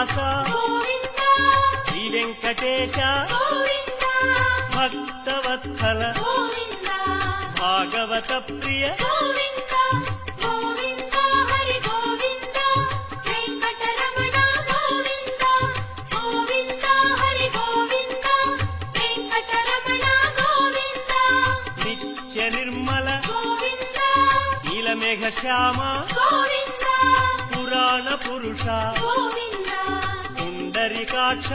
శ్రీనివాస శ్రీ వెంకటేశ భక్తవత్సల భాగవత ప్రియ నిత్య నిర్మల నీలమేఘ శ్యామ పురాణ పురుష పుండరీకాక్ష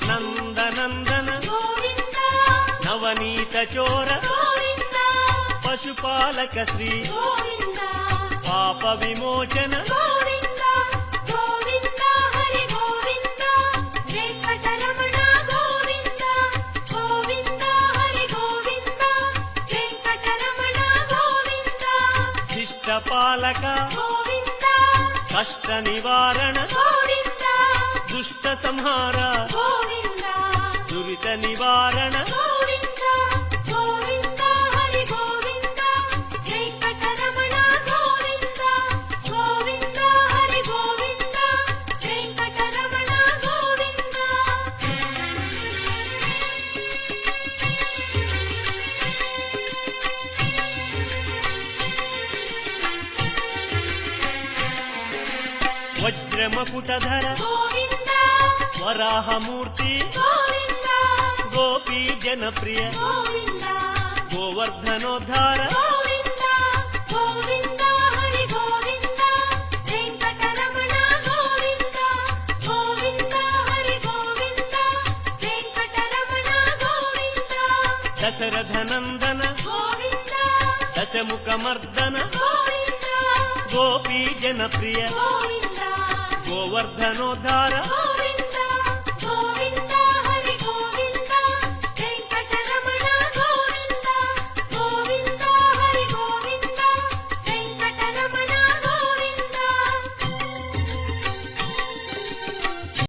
నందనందన నవనీత చోర పశుపాలక శ్రీ పాప విమోచన శిష్టపాలక కష్ట నివారణ దుష్ట సంహార దురిత నివారణ వజ్రమకుటధర వరాహమూర్తి గోపీ జనప్రియ గోవర్ధనోద్ధార దశరథనందన దశముఖమర్దన గోపీ జనప్రియ గోవర్ధనోద్ధార